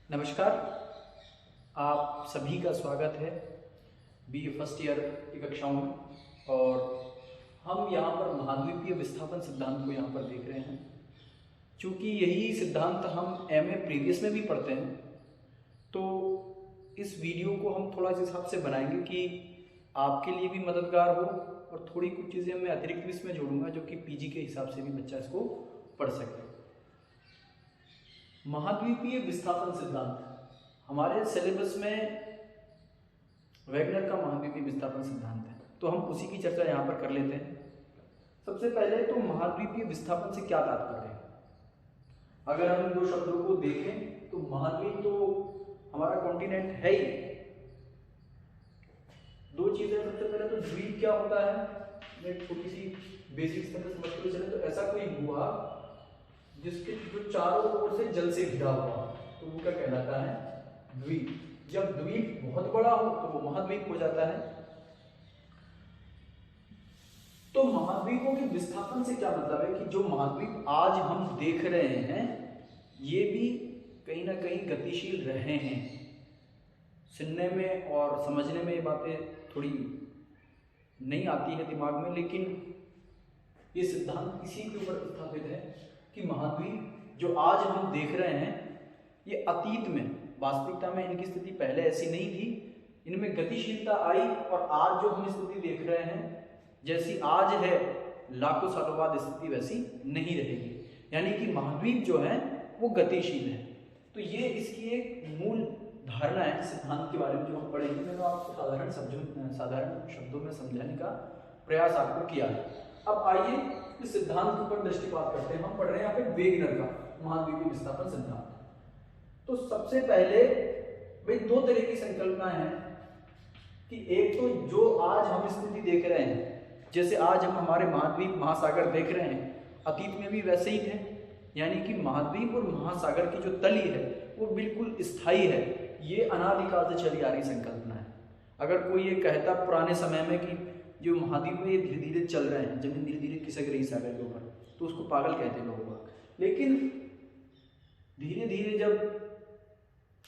नमस्कार। आप सभी का स्वागत है बीए फर्स्ट ईयर की कक्षाओं में। और हम यहाँ पर महाद्वीपीय विस्थापन सिद्धांत को यहाँ पर देख रहे हैं। चूँकि यही सिद्धांत हम एमए प्रीवियस में भी पढ़ते हैं, तो इस वीडियो को हम थोड़ा इस हिसाब से बनाएंगे कि आपके लिए भी मददगार हो, और थोड़ी कुछ चीज़ें मैं अतिरिक्त भी इसमें जोड़ूंगा जो कि पीजी के हिसाब से भी बच्चा इसको पढ़ सके। महाद्वीपीय विस्थापन सिद्धांत हमारे सिलेबस में वैगनर का महाद्वीपीय विस्थापन सिद्धांत है, तो हम उसी की चर्चा यहाँ पर कर लेते हैं। सबसे पहले तो महाद्वीपीय विस्थापन से क्या तात्पर्य है। अगर हम दो शब्दों को देखें तो महाद्वीप तो हमारा कॉन्टिनेंट है ही। दो चीजें, सबसे पहले तो द्वीप क्या होता है, एक छोटी सी बेसिक स्तर पर समझते चले तो ऐसा कोई भूभाग जिसके जो चारों ओर से जल से घिरा हुआ, तो वो क्या कहलाता है, द्वीप। जब द्वीप बहुत बड़ा हो तो वो महाद्वीप हो जाता है। तो महाद्वीपों के विस्थापन से क्या मतलब है कि जो महाद्वीप आज हम देख रहे हैं ये भी कहीं ना कहीं गतिशील रहे हैं। सुनने में और समझने में ये बातें थोड़ी नहीं आती है दिमाग में, लेकिन ये सिद्धांत इसी के ऊपर स्थापित है कि महाद्वीप जो आज हम देख रहे हैं ये अतीत में, वास्तविकता में इनकी स्थिति पहले ऐसी नहीं थी, इनमें गतिशीलता आई, और आज जो हम स्थिति देख रहे हैं जैसी आज है लाखों सालों बाद स्थिति वैसी नहीं रहेगी। यानी कि महाद्वीप जो है वो गतिशील है। तो ये इसकी एक मूल धारणा है सिद्धांत के बारे में जो हम पढ़ेंगे। मैंने आपको साधारण शब्दों में समझाने का प्रयास आपको किया है। अब आइए इस सिद्धांत के ऊपर दृष्टिपात करते हैं। हम पढ़ रहे हैं यहाँ पे वेगनर का महाद्वीपीय विस्थापन सिद्धांत। तो सबसे पहले भाई दो तरह की संकल्पनाएं हैं कि एक तो जो आज हम स्थिति देख रहे हैं, जैसे आज हम हमारे महाद्वीप महासागर देख रहे हैं, अतीत में भी वैसे ही थे। यानी कि महाद्वीप और महासागर की जो तली है वो बिल्कुल स्थायी है। ये अनादिकाल से चली आ रही संकल्पना है। अगर कोई ये कहता पुराने समय में कि जो महाद्वीप है ये धीरे धीरे चल रहे हैं, जमीन धीरे धीरे खिसक रही सागर के ऊपर, तो उसको पागल कहते लोग। लेकिन धीरे धीरे जब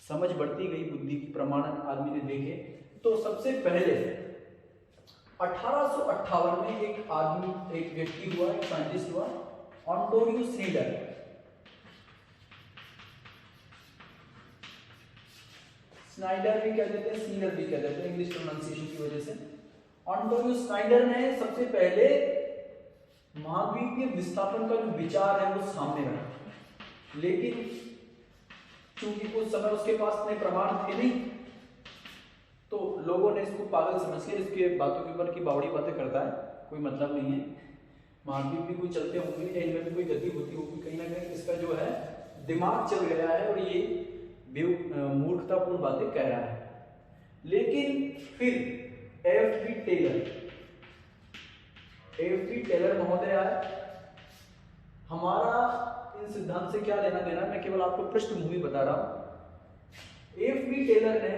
समझ बढ़ती गई, बुद्धि की प्रमाण आदमी ने देखे, तो सबसे पहले 1858 में एक आदमी, एक व्यक्ति हुआ, एक साइंटिस्ट हुआ, ऑन्टोनियो स्नीडर। स्नाइडर भी कह देते हैं, स्नीडर भी कह देते हैं इंग्लिश प्रोनाउंसिएशन की वजह से। ऑन्टोनियो स्नाइडर ने सबसे पहले महाद्वीपीय विस्थापन का जो विचार है वो सामने रखा। लेकिन चूंकि कुछ समय उसके पास इतने प्रमाण थे नहीं, तो लोगों ने इसको पागल समझ के इसके बातों के ऊपर की बावड़ी बातें करता है, कोई मतलब नहीं है। महाद्वीप भी कोई चलते होंगे, इनमें भी कोई गति होती होगी, कहीं ना कहीं इसका जो है दिमाग चल गया है और ये मूर्खतापूर्ण बातें कह रहा है। लेकिन फिर एफ टी टेलर महोदय आए। हमारा इन सिद्धांत से क्या लेना देना, मैं केवल आपको पृष्ठभूमि बता रहा हूं। एफ टी टेलर ने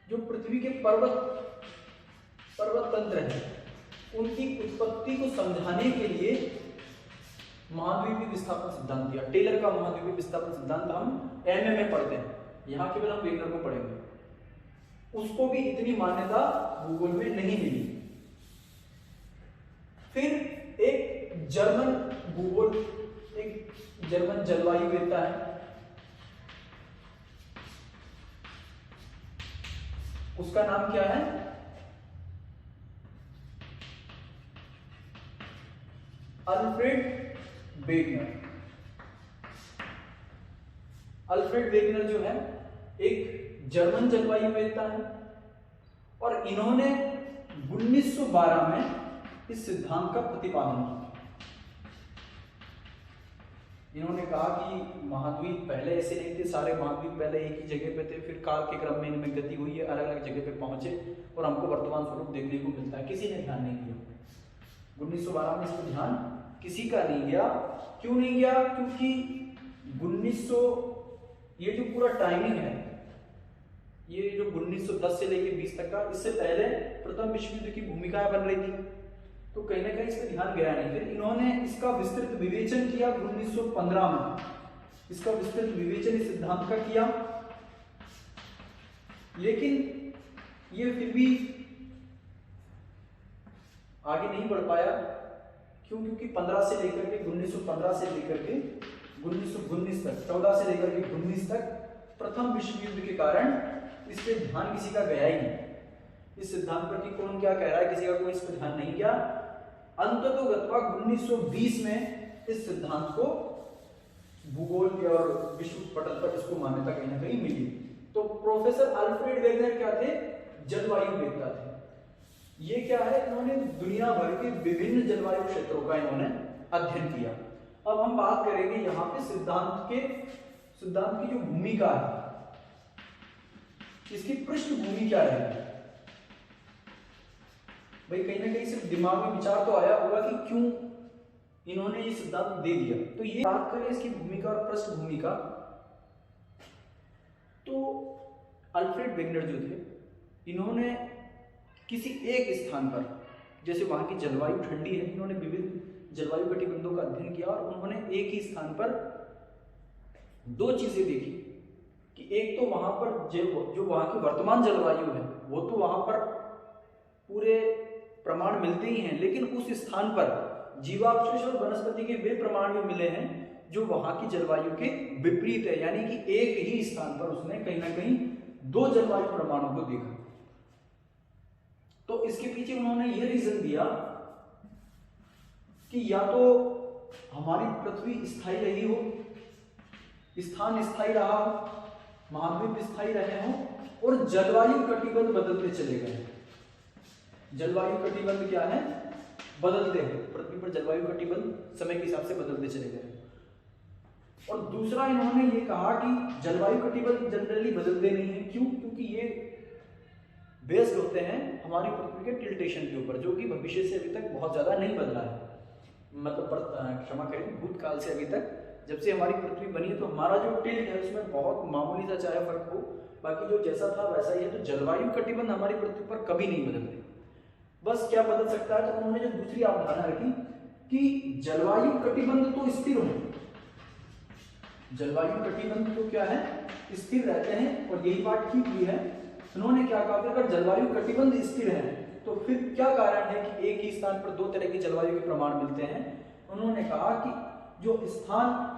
जो पृथ्वी के पर्वत तंत्र है उनकी उत्पत्ति को समझाने के लिए महाद्वीपीय विस्थापन सिद्धांत दिया। टेलर का महाद्वीपीय विस्थापन सिद्धांत हम एमए में पढ़ते हैं, यहां केवल हम वेगनर को पढ़ेंगे। उसको भी इतनी मान्यता भूगोल में नहीं मिली। फिर एक जर्मन भूगोल, एक जर्मन जलवायुवेत्ता है, उसका नाम क्या है, अल्फ्रेड वेगनर जो है एक जर्मन जलवायुवेत्ता है, और इन्होंने 1912 में इस सिद्धांत का प्रतिपादन किया। इन्होंने कहा कि महाद्वीप पहले ऐसे नहीं थे, सारे महाद्वीप पहले एक ही जगह पे थे, फिर काल के क्रम में इनमें गति हुई है, अलग अलग जगह पे पहुंचे और हमको वर्तमान स्वरूप देखने को मिलता है। किसी ने ध्यान नहीं दिया। 1912 में इसको ध्यान किसी का नहीं गया। क्यों नहीं गया? क्योंकि 1900 ये जो पूरा टाइमिंग है, ये जो 1910 से लेके 20 तक का, इससे पहले प्रथम विश्व युद्ध की भूमिकाएं बन रही थी, तो कहीं ना कहीं इस पर ध्यान गया नहीं। फिर इन्होंने इसका विस्तृत विवेचन किया 1915 में। इसका विस्तृत विवेचन इस सिद्धांत का किया, लेकिन ये फिर भी आगे नहीं बढ़ पाया। क्यों? क्योंकि 15 से लेकर के 1915 से लेकर के 1919 तक, 14 से लेकर के 19 तक प्रथम विश्व युद्ध के कारण इस पे ध्यान किसी का गया ही नहीं। इस सिद्धांत पर कि कौन क्या कह रहा है, किसी का कोई इस पर ध्यान नहीं गया। अंततोगत्वा 1920 में इस सिद्धांत को भूगोल के और विश्व पटल पर इसको मान्यता कहीं ना कहीं मिली। तो प्रोफेसर अल्फ्रेड वेगनर क्या थे? जलवायु वेत्ता थे। ये क्या है, इन्होंने दुनिया भर के विभिन्न जलवायु क्षेत्रों का इन्होंने अध्ययन किया। अब हम बात करेंगे यहाँ पे सिद्धांत की जो भूमिका है, इसकी पृष्ठभूमि क्या है। भाई कहीं ना कहीं सिर्फ दिमाग में विचार तो आया होगा कि क्यों इन्होंने ये सिद्धांत दे दिया। तो ये बात करें इसकी भूमिका और पृष्ठभूमिका, तो अल्फ्रेड वेगनर जो थे, इन्होंने किसी एक स्थान पर, जैसे वहां की जलवायु ठंडी है, इन्होंने विविध जलवायु कटिबंधों का अध्ययन किया और उन्होंने एक ही स्थान पर दो चीजें देखी कि एक तो वहां पर जो वहां की वर्तमान जलवायु है वो तो वहां पर पूरे प्रमाण मिलते ही हैं, लेकिन उस स्थान पर जीवावशेष और वनस्पति के वे प्रमाण भी मिले हैं जो वहां की जलवायु के विपरीत है। यानी कि एक ही स्थान पर उसने कहीं ना कहीं दो जलवायु प्रमाणों को देखा। तो इसके पीछे उन्होंने ये रीजन दिया कि या तो हमारी पृथ्वी स्थायी रही हो, स्थान स्थायी रहा हो, महाद्वीप स्थायी रहे हो, और जलवायु कटिबंध बदलते चले गए। जलवायु कटिबंध क्या है? बदलते हैं। पृथ्वी पर जलवायु कटिबंध समय के हिसाब से बदलते चले गए। और दूसरा इन्होंने ये कहा कि जलवायु कटिबंध जनरली बदलते नहीं है। क्यों? क्योंकि ये बेस्ड होते हैं हमारी पृथ्वी के टिल्टेशन के ऊपर, जो कि भविष्य से अभी तक बहुत ज्यादा नहीं बदला है। मतलब क्षमा करें, भूतकाल से अभी तक जब से हमारी पृथ्वी बनी है तो हमारा जो टिल्ट है उसमें बहुत मामूली सा चाहे फर्क हो, बाकी जो जैसा था वैसा ही है। तो जलवायु कटिबंध हमारी पृथ्वी पर कभी नहीं बदलते। बस क्या बदल सकता है? तो उन्होंने जो दूसरी अवधारणा रखी कि जलवायु कटिबंध तो स्थिर हो, जलवायु कटिबंध तो क्या है? स्थिर रहते हैं। और यही बात ठीक भी है। उन्होंने क्या कहा कि अगर जलवायु कटिबंध स्थिर है तो फिर क्या कारण है कि एक ही स्थान पर दो तरह की जलवायु के प्रमाण मिलते हैं? उन्होंने कहा कि जो स्थान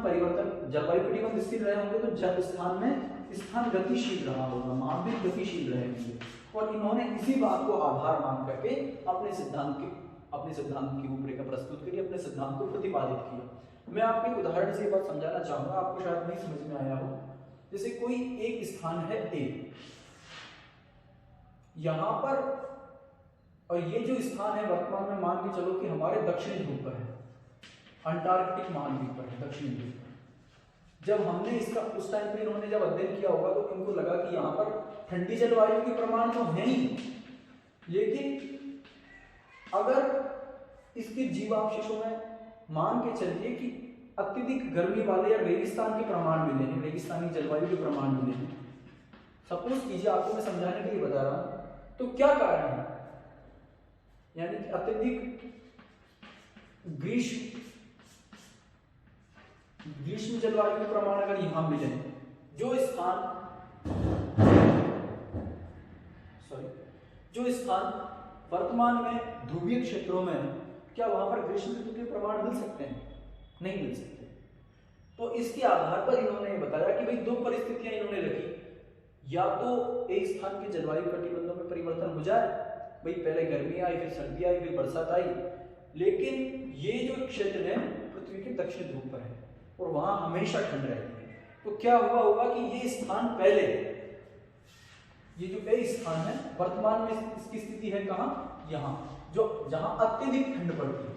परिवर्तन, जलवायु कटिबंध स्थिर रहे होंगे तो जल स्थान में स्थान गतिशील रहा होगा, महाद्वीप गतिशील रहे होंगे। और इन्होंने इसी बात को आधार मान करके अपने सिद्धांत की रूपरेखा प्रस्तुत करी, अपने सिद्धांत को प्रतिपादित किया। मैं आपको एक उदाहरण से बात समझाना चाहूंगा, आपको शायद नहीं समझ में आया हो। जैसे कोई एक स्थान है ए, यहां पर, और ये जो स्थान है वर्तमान में मान के चलो कि हमारे दक्षिणी ध्रुव पर है, अंटार्कटिक महाद्वीप पर है, दक्षिणी ध्रुव पर। जब हमने इसका उस टाइम पे इन्होंने जब अध्ययन किया होगा तो इनको लगा कि यहाँ पर ठंडी जलवायु के प्रमाण तो हैं ही, लेकिन अगर इसके जीवावशेषों में मान के चलिए कि अत्यधिक गर्मी वाले या रेगिस्तान के प्रमाण मिले हैं, रेगिस्तानी जलवायु के प्रमाण मिले हैं, सपोज कीजिए, आपको मैं समझाने के लिए बता रहा हूं, तो क्या कारण है? यानी कि अत्यधिक ग्रीष्म जलवायु के प्रमाण अगर यहां मिले, जो स्थान वर्तमान में ध्रुवीय क्षेत्रों में, क्या वहां पर ग्रीष्म ऋतु के प्रमाण मिल सकते हैं? नहीं मिल सकते। तो इसके आधार पर इन्होंने बताया कि भाई दो परिस्थितियां इन्होंने रखी, या तो एक स्थान के जलवायु कटिबंधों में परिवर्तन हो जाए, भाई पहले गर्मी आई, फिर सर्दी आई, फिर बरसात आई, लेकिन ये जो क्षेत्र है पृथ्वी के दक्षिण ध्रुव पर है और वहां हमेशा ठंड रहती है। तो क्या हुआ होगा कि ये स्थान पहले, ये जो ए स्थान है वर्तमान में इसकी स्थिति है कहां? यहां, जो जहां अत्यधिक ठंड पड़ती है।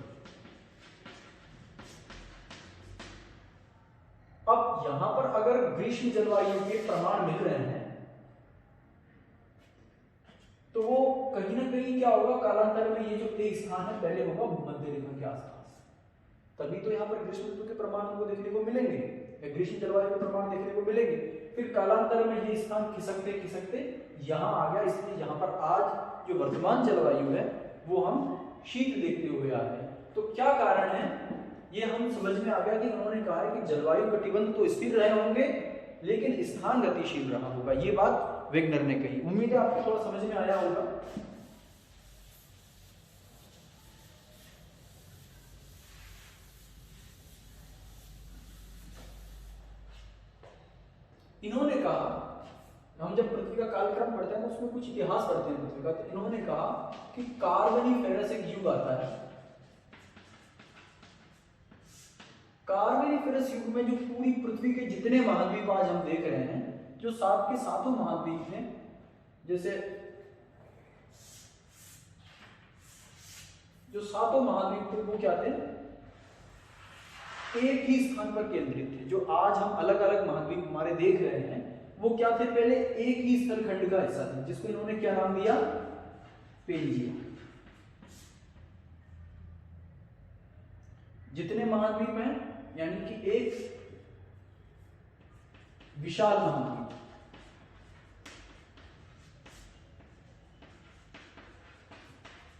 अब यहां पर अगर ग्रीष्म जलवायु के प्रमाण मिल रहे हैं तो वो कहीं ना कहीं क्या होगा, कालांतर में ये जो ए स्थान है पहले होगा भूमध्य रेखा के आसपास, तभी तो यहाँ पर ग्रीष्म ऋतु के प्रमाण हमको देखने को मिलेंगे, ग्रीष्म जलवायु के प्रमाण देखने को मिलेंगे। फिर कालांतर में ये स्थान खिसकते यहाँ आ गया, इसलिए यहाँ पर आज जो वर्तमान जलवायु है वो हम शीत देखते हुए आ रहे हैं। तो क्या कारण है ये हम समझ में आ गया कि उन्होंने कहा है कि जलवायु कटिबंध तो स्थिर रहे होंगे लेकिन स्थान गतिशील रहा होगा। ये बात वेगनर ने कही। उम्मीद है आपको थोड़ा समझ में आया होगा। इन्होंने कहा, हम जब पृथ्वी का कालक्रम पढ़ते हैं तो उसमें कुछ इतिहास पढ़ते हैं पृथ्वी का, तो इन्होंने कहा कि कार्बोनिफेरस एक युग आता है। कार्बोनिफेरस युग में जो पूरी पृथ्वी के जितने महाद्वीप आज हम देख रहे हैं, जो सात के सातों महाद्वीप हैं, जैसे जो सातों महाद्वीप थे वो क्या थे, एक ही स्थान पर केंद्रित थे। जो आज हम अलग अलग महाद्वीप हमारे देख रहे हैं वो क्या थे, पहले एक ही स्थलखंड का हिस्सा थे, जिसको इन्होंने क्या नाम दिया, पेंजिया। जितने महाद्वीप हैं यानी कि एक विशाल महाद्वीप,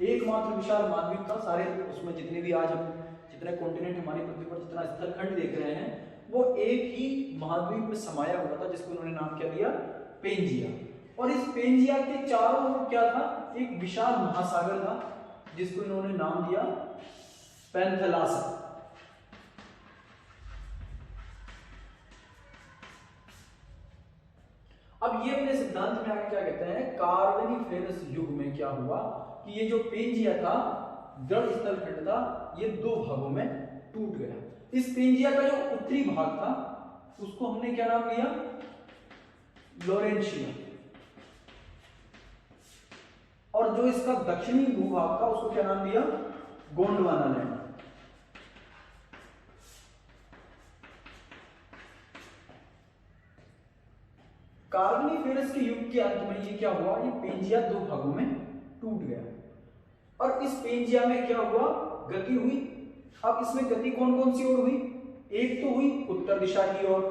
एकमात्र विशाल महाद्वीप था। सारे उसमें जितने भी आज हम जितने कॉन्टिनेंट हमारी पृथ्वी पर जितना स्थलखंड देख रहे हैं वो एक ही महाद्वीप में समाया हुआ था, जिसको उन्होंने नाम क्या दिया, पेंजिया। और इस पेंजिया के चारों ओर क्या था, एक विशाल महासागर था, जिसको इन्होंने नाम दिया पैंथेलासा। अब ये अपने सिद्धांत में आगे क्या कहते हैं, कार्बोनिफेरस युग में क्या हुआ कि ये जो पेंजिया था, दृढ़ स्थलखंड था, ये दो भागों में टूट गया। इस पेंजिया का जो उत्तरी भाग था उसको हमने क्या नाम दिया, लोरेंशिया, और जो इसका दक्षिणी भूभाग था उसको क्या नाम दिया, गोंडवाना लैंड। कार्बोनिफेरस के युग के अंत में ये क्या हुआ, ये पेंजिया दो भागों में टूट गया। और इस पेंजिया में क्या हुआ, गति हुई। अब इसमें गति कौन कौन सी ओर हुई, एक तो हुई उत्तर दिशा की ओर,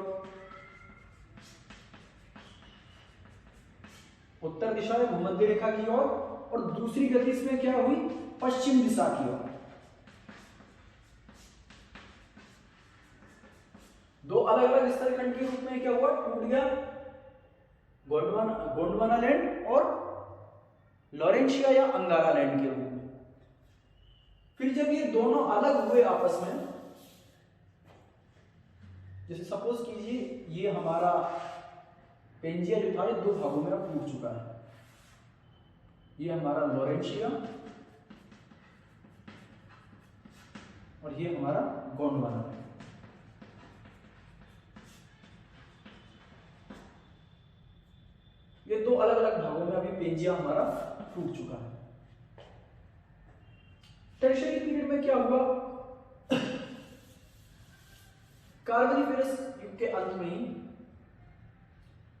उत्तर दिशा में भूमध्य रेखा की ओर, और दूसरी गति इसमें क्या हुई, पश्चिम दिशा की ओर। दो अलग अलग स्थलखंड के रूप में क्या हुआ, टूट गया गोंडवाना लैंड और लोरेंशिया या अंगारा लैंड के रूप में। फिर जब ये दोनों अलग हुए आपस में, जैसे सपोज कीजिए ये हमारा पेंजिया जो था ये दो भागों में अब टूट चुका है, ये हमारा लोरेंशिया और ये हमारा गोंडवाना। ये दो अलग अलग भागों में अभी पेंजिया हमारा टूट चुका है। टर्शियरी पीरियड में क्या हुआ, कार्बोनिफेरस युग के अंत में ही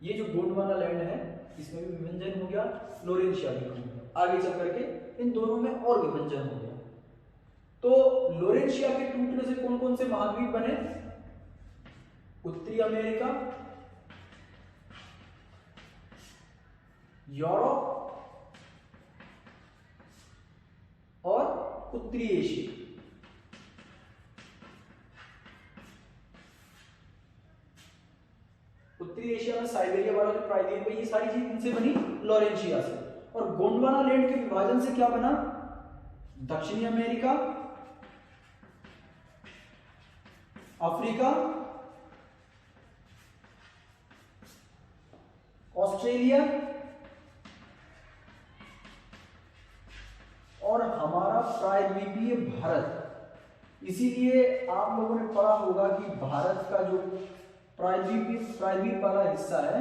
ये जो गोंडवाना लैंड है इसमें भी विभंजन हो गया, लोरेंशिया भी हो गया। आगे चल करके इन दोनों में और विभंजन हो गया। तो लोरेंशिया के टूटने से कौन कौन से महाद्वीप बने, उत्तरी अमेरिका, यूरोप और उत्तरी एशिया। उत्तरी एशिया में साइबेरिया वाला जो प्रायद्वीप है, ये सारी चीज इनसे बनी, लोरेंशिया से। और गोंडवाना लैंड के विभाजन से क्या बना, दक्षिणी अमेरिका, अफ्रीका, ऑस्ट्रेलिया और हमारा प्रायद्वीपीय भारत। इसीलिए आप लोगों ने पढ़ा होगा कि भारत का जो प्रायद्वीप वाला हिस्सा है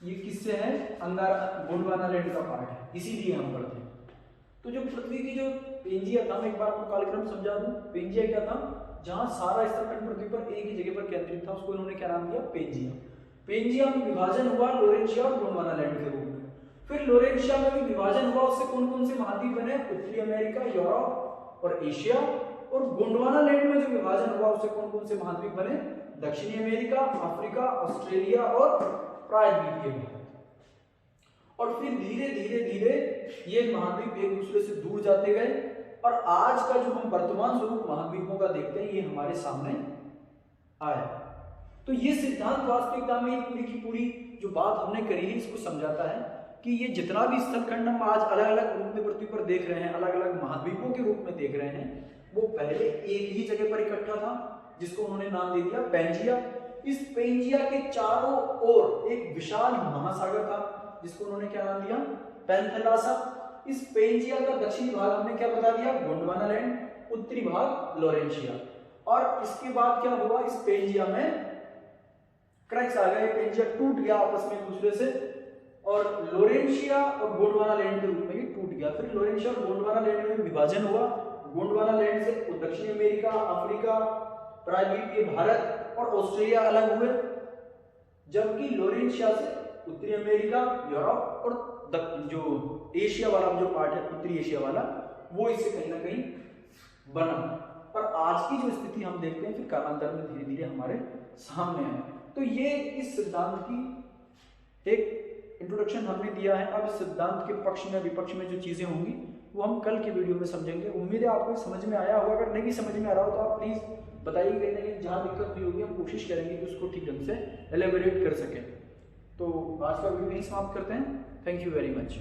ये किससे है, अंगारा गोंडवाना लैंड का पार्ट है, इसीलिए हम पढ़ते हैं। तो जो पृथ्वी की जो पेंजिया था, मैं एक बार आपको कालक्रम समझा दूं। पेंजिया क्या था, जहां सारा स्थलखंड पृथ्वी पर एक ही जगह पर केंद्रित था, उसको इन्होंने क्या नाम दिया, पेंजिया। पेंजिया में विभाजन हुआ लोरेंशिया और गोंडवाना लैंड के रूप में। फिर लोरेंशिया में भी विभाजन हुआ, उससे कौन कौन से महाद्वीप बने, उत्तरी अमेरिका, यूरोप और एशिया। और गोंडवाना लैंड में जो विभाजन हुआ उससे कौन कौन से महाद्वीप बने, दक्षिणी अमेरिका, अफ्रीका, ऑस्ट्रेलिया और प्रायद्वीपीय भारत। और फिर धीरे धीरे धीरे ये महाद्वीप एक दूसरे से दूर जाते गए और आज का जो हम वर्तमान स्वरूप महाद्वीपों का देखते हैं ये हमारे सामने आया। तो ये सिद्धांत वास्तविकता में पूरी की पूरी जो बात हमने करी है इसको समझाता है कि ये जितना भी स्थलखंड हम आज अलग अलग रूप में पृथ्वी पर देख रहे हैं, अलग अलग महाद्वीपों के रूप में देख रहे हैं, वो पहले एक ही जगह पर इकट्ठा था जिसको उन्होंने नाम दे दिया पेंजिया। इस पेंजिया के चारों ओर एक विशाल महासागर था जिसको उन्होंने क्या नाम दिया, पैंथेलासा। इस पेंजिया का दक्षिणी भाग हमने क्या बता दिया, गोंडवाना लैंड, उत्तरी भाग लोरेंशिया। और इसके बाद क्या हुआ, इस पेंजिया में क्रैक्स आ गए, पेंजिया टूट गया आपस में एक दूसरे से और लोरेंशिया और गोंडवाना लैंड के रूप में ये टूट गया। फिर लोरेंशिया और गोंडवाना लैंड में विभाजन हुआ। गोंडवाना लैंड से दक्षिणी अमेरिका, अफ्रीका, प्रायद्वीपीय भारत और ऑस्ट्रेलिया अलग हुए, जबकि लोरेंशिया से उत्तरी अमेरिका, यूरोप और जो एशिया वाला जो पार्ट है, उत्तरी एशिया वाला, वो इससे कहीं ना कहीं बना। पर आज की जो स्थिति हम देखते हैं फिर कालांतर में धीरे धीरे हमारे सामने है। तो ये इस सिद्धांत की एक इंट्रोडक्शन हमने दिया है। अब इस सिद्धांत के पक्ष में विपक्ष में जो चीजें होंगी वो हम कल के वीडियो में समझेंगे। उम्मीद है आपको समझ में आया होगा। अगर नहीं भी समझ में आ रहा हो तो आप प्लीज बताइए, कहीं ना कहीं जहाँ दिक्कत हुई होगी हम कोशिश करेंगे कि उसको ठीक ढंग से एलेबोरेट कर सकें। तो आज का वीडियो यहीं समाप्त करते हैं। Thank you very much.